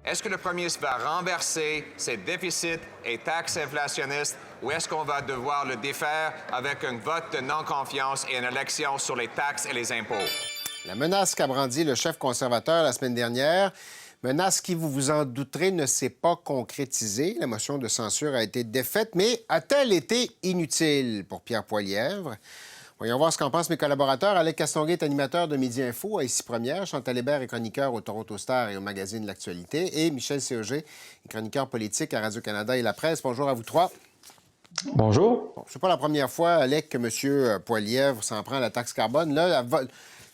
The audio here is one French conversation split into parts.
Est-ce que le premier ministre va renverser ses déficits et taxes inflationnistes ou est-ce qu'on va devoir le défaire avec un vote de non-confiance et une élection sur les taxes et les impôts? La menace qu'a brandie le chef conservateur la semaine dernière, menace qui, vous vous en douterez, ne s'est pas concrétisée. La motion de censure a été défaite, mais a-t-elle été inutile pour Pierre Poilievre? Voyons voir ce qu'en pensent mes collaborateurs. Alec Castonguay est animateur de Midi Info à Ici Première. Chantal Hébert est chroniqueur au Toronto Star et au magazine L'Actualité. Et Michel Séauger est chroniqueur politique à Radio-Canada et La Presse. Bonjour à vous trois. Bonjour. Bon, c'est pas la première fois, Alec, que M. Poilievre s'en prend à la taxe carbone. Là,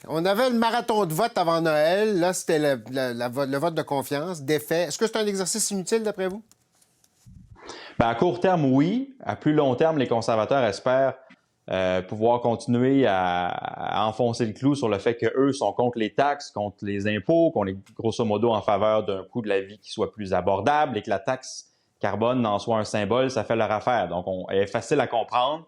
on avait le marathon de vote avant Noël. Là, c'était le vote de confiance, défait. Est-ce que c'est un exercice inutile, d'après vous? Bien, à court terme, oui. À plus long terme, les conservateurs espèrent pouvoir continuer à enfoncer le clou sur le fait qu'eux sont contre les taxes, contre les impôts, qu'on est grosso modo en faveur d'un coût de la vie qui soit plus abordable et que la taxe carbone en soit un symbole, ça fait leur affaire. Donc, elle est facile à comprendre.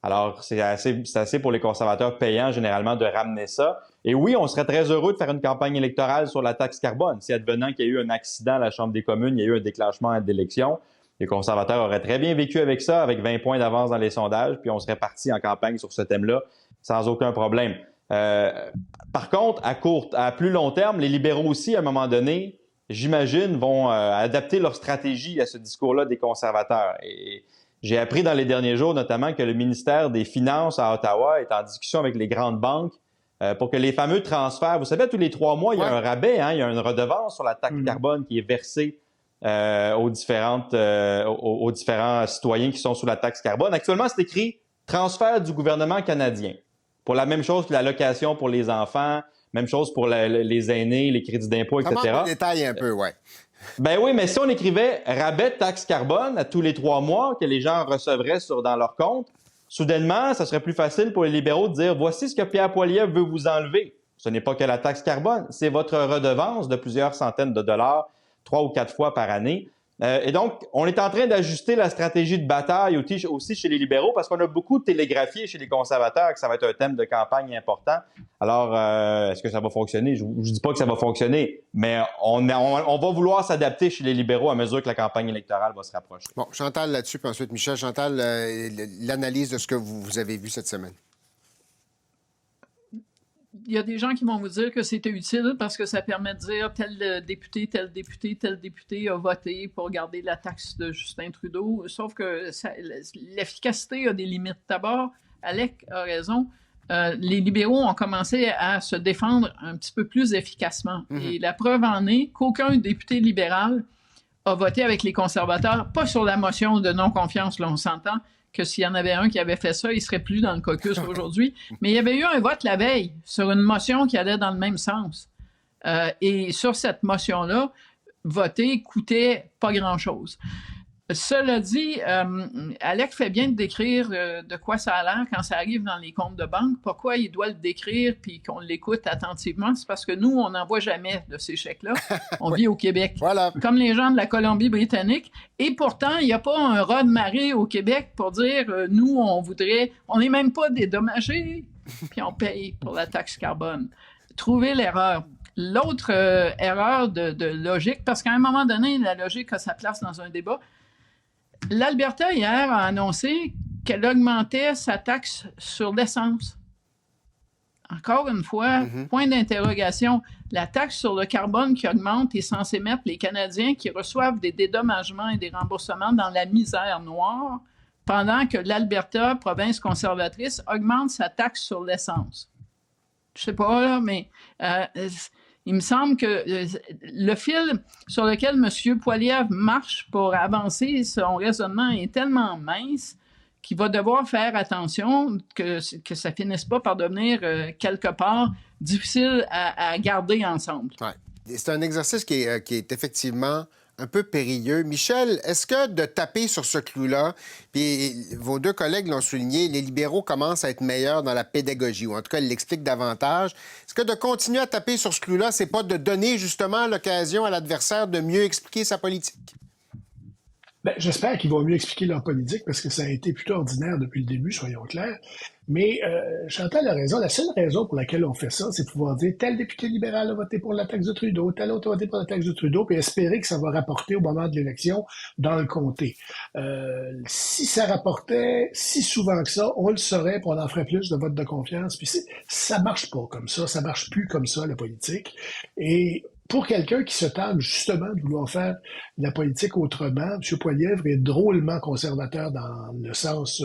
Alors, c'est assez pour les conservateurs payants, généralement, de ramener ça. Et oui, on serait très heureux de faire une campagne électorale sur la taxe carbone. Si advenant qu'il y a eu un accident à la Chambre des communes, il y a eu un déclenchement d'élection, les conservateurs auraient très bien vécu avec ça, avec 20 points d'avance dans les sondages, puis on serait parti en campagne sur ce thème-là sans aucun problème. Par contre, à plus long terme, les libéraux aussi, à un moment donné, j'imagine, vont adapter leur stratégie à ce discours-là des conservateurs. Et j'ai appris dans les derniers jours, notamment, que le ministère des Finances à Ottawa est en discussion avec les grandes banques pour que les fameux transferts, vous savez, tous les 3 mois, il y a un rabais, il y a une redevance sur la taxe carbone qui est versée aux différents citoyens qui sont sous la taxe carbone. Actuellement, c'est écrit « transfert du gouvernement canadien ». Pour la même chose que l'allocation pour les enfants, même chose pour les aînés, les crédits d'impôt, etc. Ça manque de détails un peu, oui. Ben oui, mais si on écrivait rabais de taxe carbone à tous les 3 mois que les gens recevraient dans leur compte, soudainement, ça serait plus facile pour les libéraux de dire « voici ce que Pierre Poilievre veut vous enlever ». Ce n'est pas que la taxe carbone, c'est votre redevance de plusieurs centaines de dollars 3 ou 4 fois par année. Et donc, on est en train d'ajuster la stratégie de bataille aussi chez les libéraux parce qu'on a beaucoup télégraphié chez les conservateurs que ça va être un thème de campagne important. Alors, est-ce que ça va fonctionner? Je ne dis pas que ça va fonctionner, mais on va vouloir s'adapter chez les libéraux à mesure que la campagne électorale va se rapprocher. Bon, Chantal là-dessus, puis ensuite Michel. Chantal, l'analyse de ce que vous avez vu cette semaine. Il y a des gens qui vont vous dire que c'était utile parce que ça permet de dire tel député a voté pour garder la taxe de Justin Trudeau. Sauf que l'efficacité a des limites. D'abord, Alec a raison. Les libéraux ont commencé à se défendre un petit peu plus efficacement. Et la preuve en est qu'aucun député libéral a voté avec les conservateurs, pas sur la motion de non-confiance, là on s'entend, que s'il y en avait un qui avait fait ça, il serait plus dans le caucus aujourd'hui. Mais il y avait eu un vote la veille sur une motion qui allait dans le même sens. Et sur cette motion-là, voter coûtait pas grand-chose. Cela dit, Alec fait bien de décrire de quoi ça a l'air quand ça arrive dans les comptes de banque. Pourquoi il doit le décrire puis qu'on l'écoute attentivement? C'est parce que nous, on n'en voit jamais de ces chèques-là. On vit au Québec. Voilà. Comme les gens de la Colombie-Britannique. Et pourtant, il n'y a pas un raz de marée au Québec pour dire nous, on n'est même pas dédommagés, puis on paye pour la taxe carbone. Trouvez l'erreur. L'autre erreur de logique, parce qu'à un moment donné, la logique a sa place dans un débat. L'Alberta, hier, a annoncé qu'elle augmentait sa taxe sur l'essence. Encore une fois, point d'interrogation. La taxe sur le carbone qui augmente est censée mettre les Canadiens qui reçoivent des dédommagements et des remboursements dans la misère noire, pendant que l'Alberta, province conservatrice, augmente sa taxe sur l'essence. Je sais pas, là, mais il me semble que le fil sur lequel M. Poilievre marche pour avancer son raisonnement est tellement mince qu'il va devoir faire attention que ça finisse pas par devenir quelque part difficile à garder ensemble. Ouais. C'est un exercice qui est effectivement un peu périlleux. Michel, est-ce que de taper sur ce clou-là, puis vos deux collègues l'ont souligné, les libéraux commencent à être meilleurs dans la pédagogie, ou en tout cas, ils l'expliquent davantage. Est-ce que de continuer à taper sur ce clou-là, c'est pas de donner justement l'occasion à l'adversaire de mieux expliquer sa politique? Ben, j'espère qu'ils vont mieux expliquer leur politique parce que ça a été plutôt ordinaire depuis le début, soyons clairs. Mais Chantal a raison. La seule raison pour laquelle on fait ça, c'est pouvoir dire tel député libéral a voté pour la taxe de Trudeau, tel autre a voté pour la taxe de Trudeau, puis espérer que ça va rapporter au moment de l'élection dans le comté. Si ça rapportait si souvent que ça, on le saurait, puis on en ferait plus de votes de confiance. Puis ça marche pas comme ça marche plus comme ça, la politique. Et pour quelqu'un qui se targue justement de vouloir faire de la politique autrement, M. Poilievre est drôlement conservateur dans le sens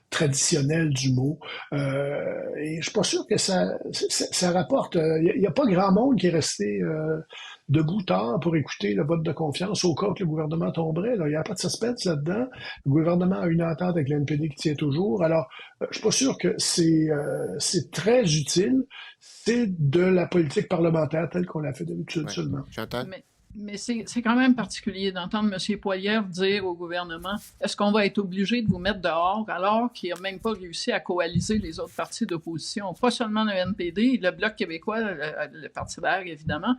traditionnel du mot. Et je suis pas sûr que ça rapporte. Il n'y a pas grand monde qui est resté debout tard pour écouter le vote de confiance au cas que le gouvernement tomberait. Il n'y a pas de suspense là-dedans. Le gouvernement a une entente avec la NPD qui tient toujours. Alors, je suis pas sûr que c'est très utile. C'est de la politique parlementaire telle qu'on l'a fait d'habitude seulement. Chantal? Mais c'est quand même particulier d'entendre M. Poilievre dire au gouvernement « Est-ce qu'on va être obligé de vous mettre dehors alors qu'il n'a même pas réussi à coaliser les autres partis d'opposition? » Pas seulement le NPD, le Bloc québécois, le Parti vert, évidemment.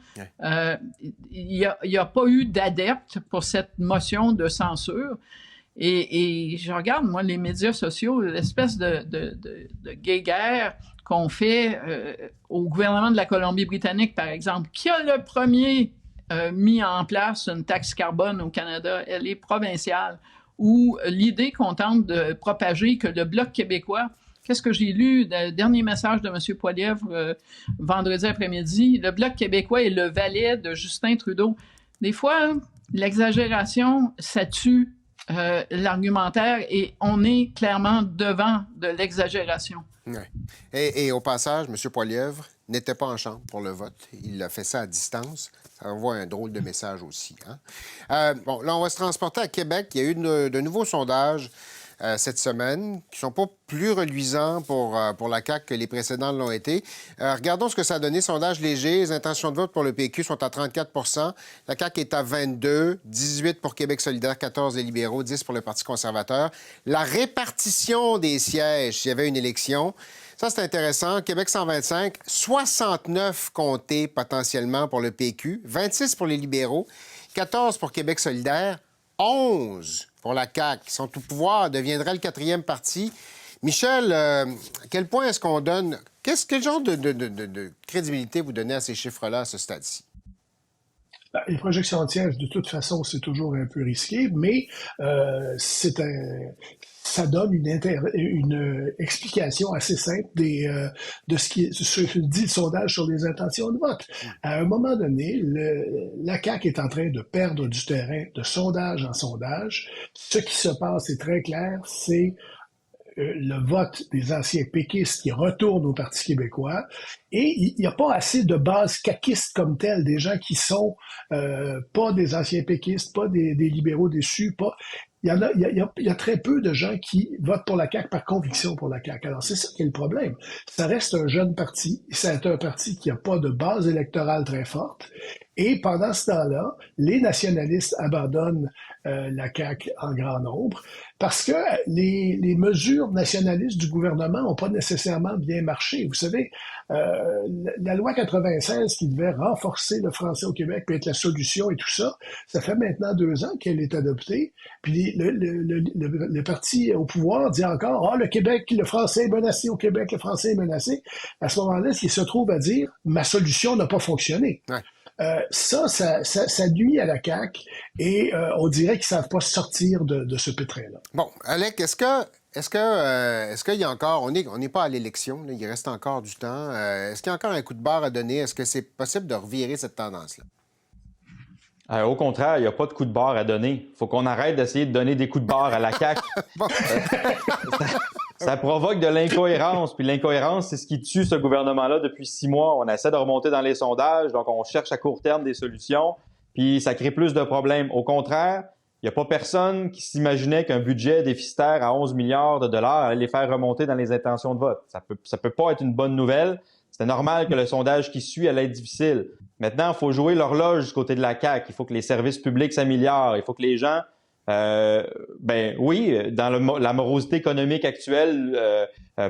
Il n'y a pas eu d'adeptes pour cette motion de censure. Et je regarde, moi, les médias sociaux, l'espèce de guéguerre qu'on fait au gouvernement de la Colombie-Britannique, par exemple. Qui a le premier mis en place une taxe carbone au Canada? Elle est provinciale. Ou l'idée qu'on tente de propager que le Bloc québécois, qu'est-ce que j'ai lu, le dernier message de M. Poilievre vendredi après-midi, le Bloc québécois est le valet de Justin Trudeau. Des fois, l'exagération, ça tue l'argumentaire et on est clairement devant de l'exagération. Ouais. Et au passage, M. Poilievre n'était pas en chambre pour le vote. Il a fait ça à distance. Ça envoie un drôle de message aussi. Hein? Bon, là, on va se transporter à Québec. Il y a eu de nouveaux sondages cette semaine qui ne sont pas plus reluisants pour la CAQ que les précédents l'ont été. Regardons ce que ça a donné. Sondage léger. Les intentions de vote pour le PQ sont à 34 %. La CAQ est à 22 18 pour Québec solidaire, 14 les libéraux, 10 pour le Parti conservateur. La répartition des sièges, s'il y avait une élection, ça, c'est intéressant. Québec 125, 69 comptés potentiellement pour le PQ, 26 pour les libéraux, 14 pour Québec solidaire, 11 pour la CAQ, qui sont au pouvoir, deviendrait le 4e parti. Michel, à quel point est-ce qu'on donne... Quel genre de crédibilité vous donnez à ces chiffres-là à ce stade-ci? Les projections entières, de toute façon, c'est toujours un peu risqué, mais ça donne une explication assez simple de ce qui dit le sondage sur les intentions de vote. À un moment donné, la CAQ est en train de perdre du terrain de sondage en sondage. Ce qui se passe est très clair, c'est le vote des anciens péquistes qui retourne au Parti québécois et il n'y a pas assez de base caquiste comme telle, des gens qui sont pas des anciens péquistes, pas des libéraux déçus, pas... Il y a très peu de gens qui votent pour la CAQ par conviction pour la CAQ. Alors, c'est ça qui est le problème. Ça reste un jeune parti. C'est un parti qui n'a pas de base électorale très forte. Et pendant ce temps-là, les nationalistes abandonnent la CAQ en grand nombre parce que les mesures nationalistes du gouvernement n'ont pas nécessairement bien marché. Vous savez, la loi 96 qui devait renforcer le français au Québec puis être la solution et tout ça, ça fait maintenant 2 ans qu'elle est adoptée. Puis le parti au pouvoir dit encore « Ah, le Québec, le français est menacé au Québec, le français est menacé ». À ce moment-là, il se trouve à dire « Ma solution n'a pas fonctionné ». Ouais. Ça nuit à la CAQ et on dirait qu'ils ne savent pas sortir de ce pétrin-là. Bon, Alec, est-ce qu'il y a encore... On n'est pas à l'élection, là, il reste encore du temps. Est-ce qu'il y a encore un coup de barre à donner? Est-ce que c'est possible de revirer cette tendance-là? Au contraire, il n'y a pas de coup de barre à donner. Il faut qu'on arrête d'essayer de donner des coups de barre à la CAQ. Ça provoque de l'incohérence. Puis l'incohérence, c'est ce qui tue ce gouvernement-là depuis 6 mois. On essaie de remonter dans les sondages, donc on cherche à court terme des solutions, puis ça crée plus de problèmes. Au contraire, il n'y a pas personne qui s'imaginait qu'un budget déficitaire à 11 milliards de dollars allait les faire remonter dans les intentions de vote. Ça peut pas être une bonne nouvelle. C'était normal que le sondage qui suit allait être difficile. Maintenant, il faut jouer l'horloge du côté de la CAQ. Il faut que les services publics s'améliorent. Il faut que les gens... oui, dans la morosité économique actuelle,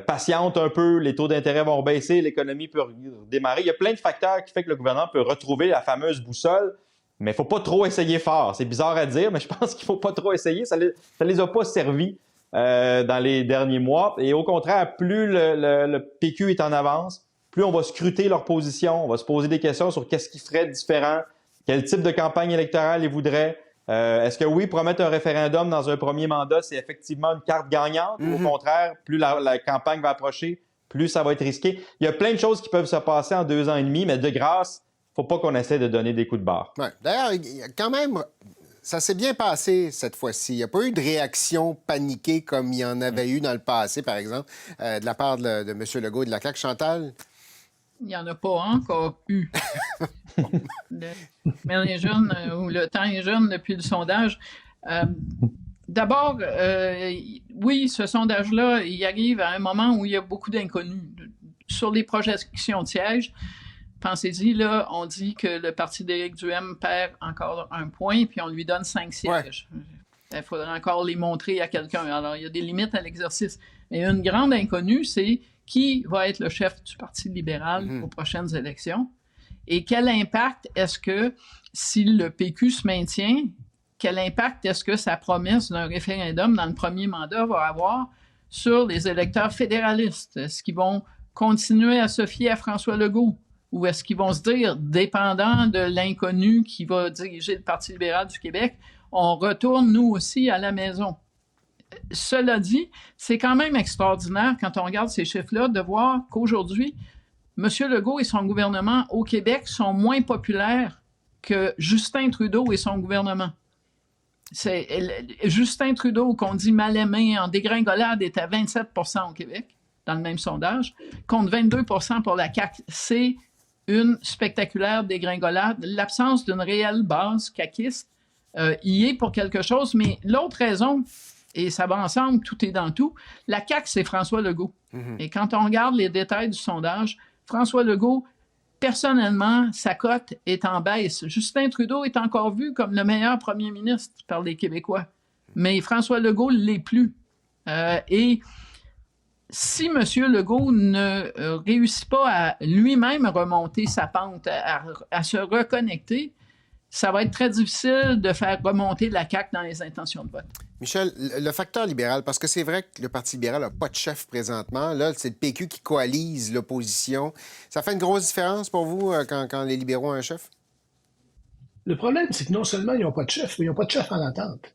patiente un peu, les taux d'intérêt vont baisser, l'économie peut démarrer. Il y a plein de facteurs qui font que le gouvernement peut retrouver la fameuse boussole. Mais il ne faut pas trop essayer fort. C'est bizarre à dire, mais je pense qu'il ne faut pas trop essayer. Ça les a pas servis dans les derniers mois. Et au contraire, plus le PQ est en avance, plus on va scruter leur position, on va se poser des questions sur qu'est-ce qu'ils feraient différent, quel type de campagne électorale ils voudraient. Est-ce que oui, promettre un référendum dans un premier mandat, c'est effectivement une carte gagnante ou au contraire, plus la campagne va approcher, plus ça va être risqué? Il y a plein de choses qui peuvent se passer en 2 ans et demi, mais de grâce, il ne faut pas qu'on essaie de donner des coups de barre. Ouais. D'ailleurs, quand même, ça s'est bien passé cette fois-ci. Il n'y a pas eu de réaction paniquée comme il y en avait eu dans le passé, par exemple, de la part de M. Legault et de la CAQ. Chantal? Il n'y en a pas encore eu. Mais les jeunes, ou le temps est jeune depuis le sondage. D'abord, oui, ce sondage-là, il arrive à un moment où il y a beaucoup d'inconnus. Sur les projections de sièges, pensez-y, là, on dit que le parti d'Éric Duhaime perd encore 1 point, puis on lui donne 5 sièges. Ouais. Il faudrait encore les montrer à quelqu'un. Alors, il y a des limites à l'exercice. Et une grande inconnue, c'est qui va être le chef du Parti libéral aux prochaines élections et quel impact est-ce que, si le PQ se maintient, quel impact est-ce que sa promesse d'un référendum dans le premier mandat va avoir sur les électeurs fédéralistes? Est-ce qu'ils vont continuer à se fier à François Legault? Ou est-ce qu'ils vont se dire, dépendant de l'inconnu qui va diriger le Parti libéral du Québec, on retourne nous aussi à la maison? Cela dit, c'est quand même extraordinaire quand on regarde ces chiffres-là de voir qu'aujourd'hui, M. Legault et son gouvernement au Québec sont moins populaires que Justin Trudeau et son gouvernement. Justin Trudeau, qu'on dit mal aimé, en dégringolade, est à 27 % au Québec, dans le même sondage, contre 22 % pour la CAQ. C'est une spectaculaire dégringolade. L'absence d'une réelle base caquiste y est pour quelque chose, mais l'autre raison, et ça va ensemble, tout est dans tout, la CAQ, c'est François Legault. Et quand on regarde les détails du sondage, François Legault, personnellement, sa cote est en baisse. Justin Trudeau est encore vu comme le meilleur premier ministre par les Québécois. Mais François Legault ne l'est plus. Et si M. Legault ne réussit pas à lui-même remonter sa pente, à se reconnecter, ça va être très difficile de faire remonter la CAQ dans les intentions de vote. Michel, le facteur libéral, parce que c'est vrai que le Parti libéral n'a pas de chef présentement. Là, c'est le PQ qui coalise l'opposition. Ça fait une grosse différence pour vous quand les libéraux ont un chef? Le problème, c'est que non seulement ils n'ont pas de chef, mais ils n'ont pas de chef en attente.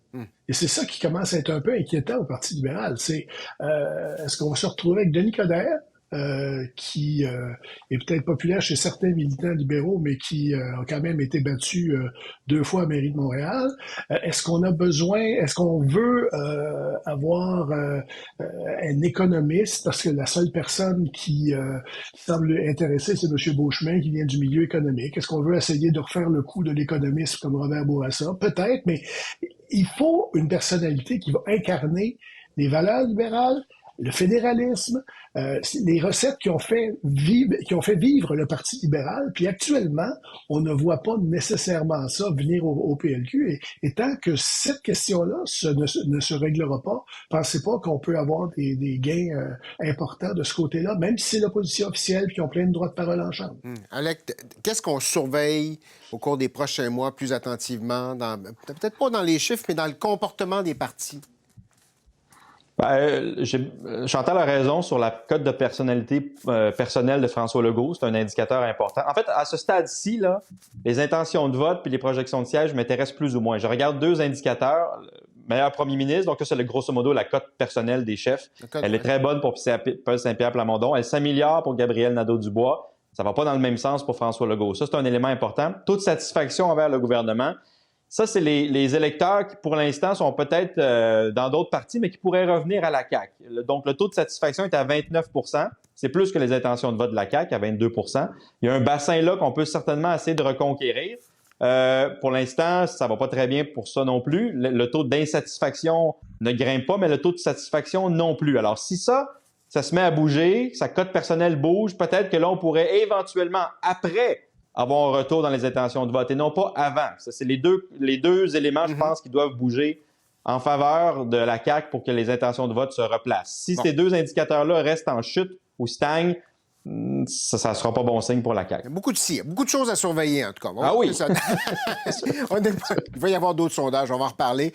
Et c'est ça qui commence à être un peu inquiétant au Parti libéral. C'est est-ce qu'on va se retrouver avec Denis Coderre, qui est peut-être populaire chez certains militants libéraux, mais qui a quand même été battu 2 fois à la mairie de Montréal. Est-ce qu'on a besoin, est-ce qu'on veut avoir un économiste, parce que la seule personne qui semble intéressée, c'est M. Beauchemin, qui vient du milieu économique. Est-ce qu'on veut essayer de refaire le coup de l'économiste comme Robert Bourassa? Peut-être, mais il faut une personnalité qui va incarner les valeurs libérales, le fédéralisme, les recettes qui ont fait vivre le Parti libéral. Puis actuellement, on ne voit pas nécessairement ça venir au PLQ. Et tant que cette question-là ne se réglera pas, pensez pas qu'on peut avoir des gains importants de ce côté-là, même si c'est l'opposition officielle et qu'ils ont plein de droits de parole en chambre. Alec, qu'est-ce qu'on surveille au cours des prochains mois plus attentivement, peut-être pas dans les chiffres, mais dans le comportement des partis? Chantal a raison sur la cote de personnalité personnelle de François Legault. C'est un indicateur important. En fait, à ce stade-ci, là, les intentions de vote puis les projections de siège m'intéressent plus ou moins. Je regarde 2 indicateurs. Meilleur premier ministre, donc ça, c'est grosso modo la cote personnelle des chefs. Elle est très bonne pour Paul Saint-Pierre Plamondon. Elle s'améliore pour Gabriel Nadeau-Dubois. Ça va pas dans le même sens pour François Legault. Ça, c'est un élément important. Taux de satisfaction envers le gouvernement. Ça, c'est les électeurs qui, pour l'instant, sont peut-être dans d'autres partis, mais qui pourraient revenir à la CAQ. Donc, le taux de satisfaction est à 29 %. C'est plus que les intentions de vote de la CAQ, à 22 %. Il y a un bassin là qu'on peut certainement essayer de reconquérir. Pour l'instant, ça va pas très bien pour ça non plus. Le taux d'insatisfaction ne grimpe pas, mais le taux de satisfaction non plus. Alors, si ça se met à bouger, sa cote personnelle bouge, peut-être que là, on pourrait éventuellement, après avoir un retour dans les intentions de vote et non pas avant. Ça, c'est les deux éléments, je pense, qui doivent bouger en faveur de la CAQ pour que les intentions de vote se replacent. Si ces 2 indicateurs-là restent en chute ou stagnent, ça ne sera pas bon signe pour la CAQ. Il y a beaucoup de choses à surveiller, en tout cas. Ah oui! Il va y avoir d'autres sondages, on va en reparler.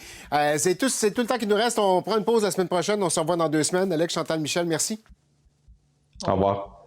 C'est tout le temps qu'il nous reste. On prend une pause la semaine prochaine. On se revoit dans 2 semaines. Alex, Chantal, Michel, merci. Au revoir.